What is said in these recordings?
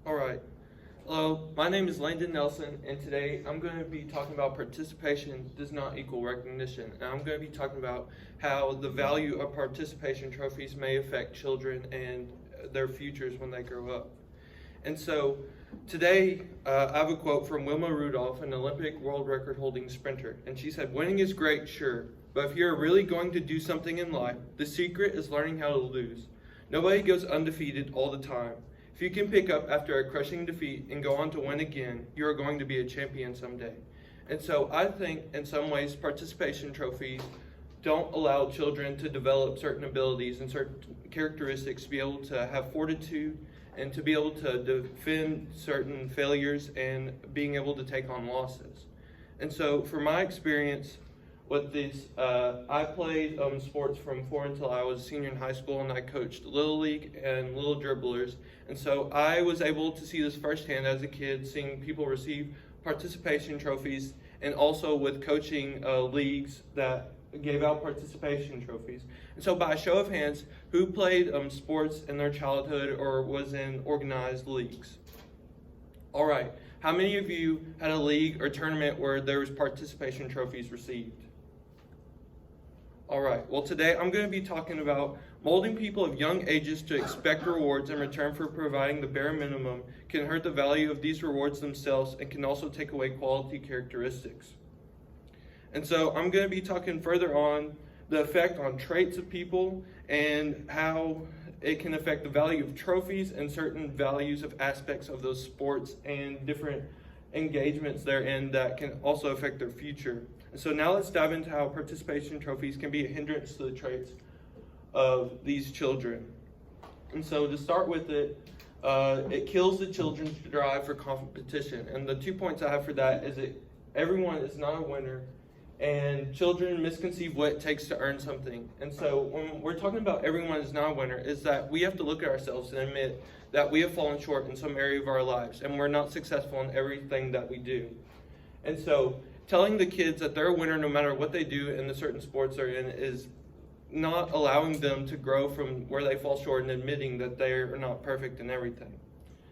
All right. Hello, my name is Landon Nelson, and today I'm going to be talking about participation does not equal recognition. And I'm going to be talking about how the value of participation trophies may affect children and their futures when they grow up. And so today I have a quote from Wilma Rudolph, an Olympic world record holding sprinter. And she said, "Winning is great, sure, but if you're really going to do something in life, the secret is learning how to lose. Nobody goes undefeated all the time. If you can pick up after a crushing defeat and go on to win again, you are going to be a champion someday." And so I think in some ways participation trophies don't allow children to develop certain abilities and certain characteristics to be able to have fortitude and to be able to defend certain failures and being able to take on losses. And so from my experience with these, I played sports from 4 until I was a senior in high school, and I coached Little League and Little Dribblers. And so I was able to see this firsthand as a kid, seeing people receive participation trophies, and also with coaching leagues that gave out participation trophies. And so by a show of hands, who played sports in their childhood or was in organized leagues? All right, how many of you had a league or tournament where there was participation trophies received? All right, well today I'm going to be talking about molding people of young ages to expect rewards in return for providing the bare minimum can hurt the value of these rewards themselves and can also take away quality characteristics. And so I'm going to be talking further on the effect on traits of people and how it can affect the value of trophies and certain values of aspects of those sports and different engagements therein that can also affect their future. And so now let's dive into how participation trophies can be a hindrance to the traits of these children. And so to start with it kills the children's drive for competition. And the 2 points I have for that is that everyone is not a winner, and children misconceive what it takes to earn something. And so when we're talking about everyone is not a winner, is that we have to look at ourselves and admit that we have fallen short in some area of our lives and we're not successful in everything that we do. And so telling the kids that they're a winner no matter what they do in the certain sports they're in is not allowing them to grow from where they fall short and admitting that they're not perfect in everything.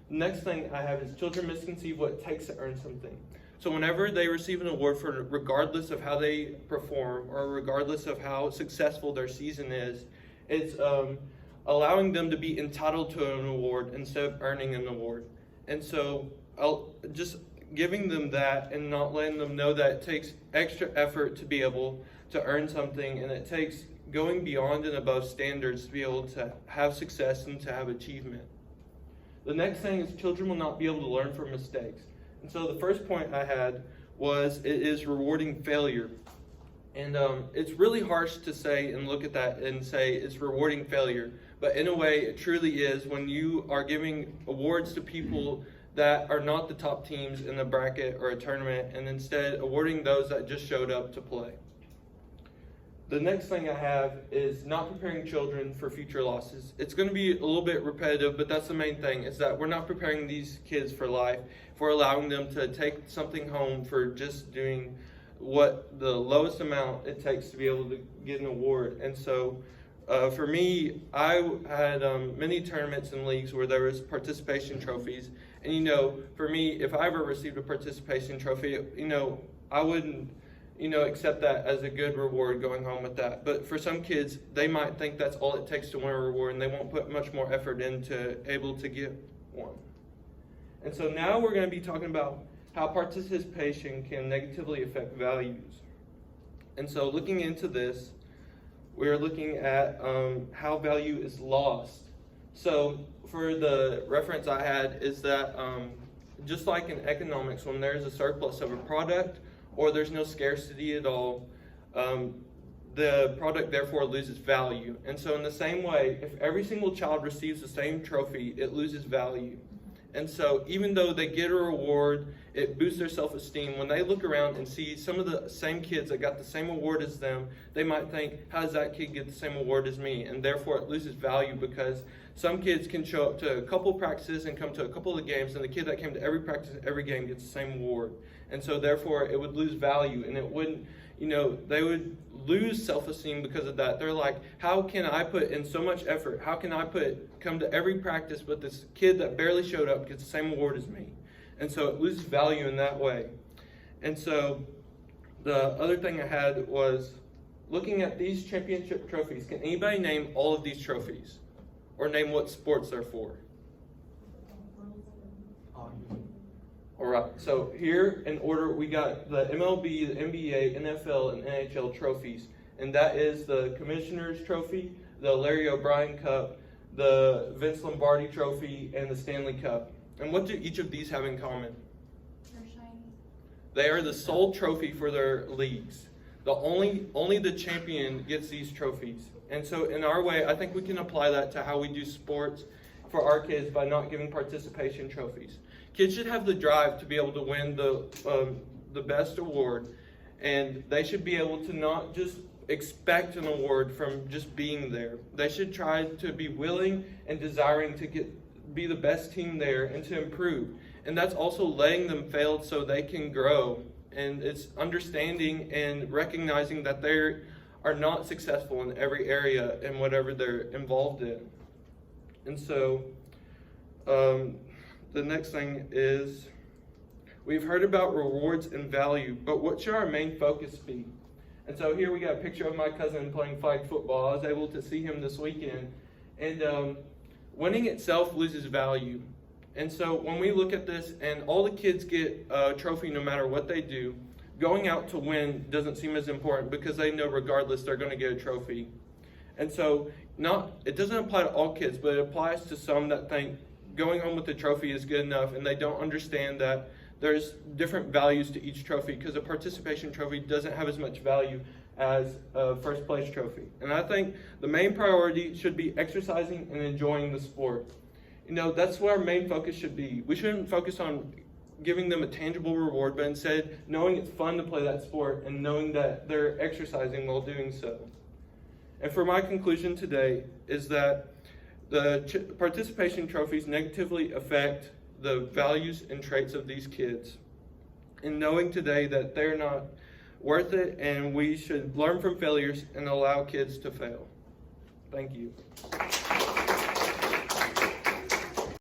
The next thing I have is children misconceive what it takes to earn something. So whenever they receive an award, for regardless of how they perform or regardless of how successful their season is, it's allowing them to be entitled to an award instead of earning an award. And so just giving them that and not letting them know that it takes extra effort to be able to earn something, and it takes going beyond and above standards to be able to have success and to have achievement. The next thing is children will not be able to learn from mistakes. And so the first point I had was it is rewarding failure. And it's really harsh to say and look at that and say it's rewarding failure. But in a way, it truly is when you are giving awards to people that are not the top teams in the bracket or a tournament, and instead awarding those that just showed up to play. The next thing I have is not preparing children for future losses. It's going to be a little bit repetitive, but that's the main thing, is that we're not preparing these kids for life. If we're allowing them to take something home for just doing what the lowest amount it takes to be able to get an award. And so for me, I had many tournaments and leagues where there was participation trophies. And, for me, if I ever received a participation trophy, I wouldn't accept that as a good reward going home with that. But for some kids, they might think that's all it takes to win a reward, and they won't put much more effort into able to get one. And so now we're going to be talking about how participation can negatively affect values. And so looking into this, we're looking at how value is lost. So for the reference I had is that just like in economics, when there's a surplus of a product, or there's no scarcity at all, the product therefore loses value. And so in the same way, if every single child receives the same trophy, it loses value. And so even though they get a reward, it boosts their self-esteem. When they look around and see some of the same kids that got the same award as them, they might think, how does that kid get the same award as me? And therefore it loses value, because some kids can show up to a couple practices and come to a couple of games, and the kid that came to every practice and every game gets the same award. And so therefore it would lose value, and they would lose self-esteem because of that. They're like, how can I put in so much effort? How can I come to every practice, but this kid that barely showed up gets the same award as me? And so it loses value in that way. And so the other thing I had was looking at these championship trophies. Can anybody name all of these trophies? Or name what sports they're for? All right, so here in order, we got the MLB, the NBA, NFL, and NHL trophies. And that is the Commissioner's Trophy, the Larry O'Brien Cup, the Vince Lombardi Trophy, and the Stanley Cup. And what do each of these have in common? They're shiny. They are the sole trophy for their leagues. Only the champion gets these trophies. And so in our way, I think we can apply that to how we do sports for our kids by not giving participation trophies. Kids should have the drive to be able to win the best award, and they should be able to not just expect an award from just being there. They should try to be willing and desiring to be the best team there and to improve. And that's also letting them fail so they can grow. And it's understanding and recognizing that they are not successful in every area in whatever they're involved in. And so the next thing is, we've heard about rewards and value, but what should our main focus be? And so here we got a picture of my cousin playing flag football. I was able to see him this weekend. And winning itself loses value. And so when we look at this and all the kids get a trophy no matter what they do, going out to win doesn't seem as important because they know regardless they're going to get a trophy. And so it doesn't apply to all kids, but it applies to some that think going home with the trophy is good enough, and they don't understand that there's different values to each trophy because a participation trophy doesn't have as much value as a first place trophy. And I think the main priority should be exercising and enjoying the sport. That's where our main focus should be. We shouldn't focus on giving them a tangible reward, but instead knowing it's fun to play that sport and knowing that they're exercising while doing so. And for my conclusion today is that the participation trophies negatively affect the values and traits of these kids. And knowing today that they're not worth it, and we should learn from failures and allow kids to fail. Thank you.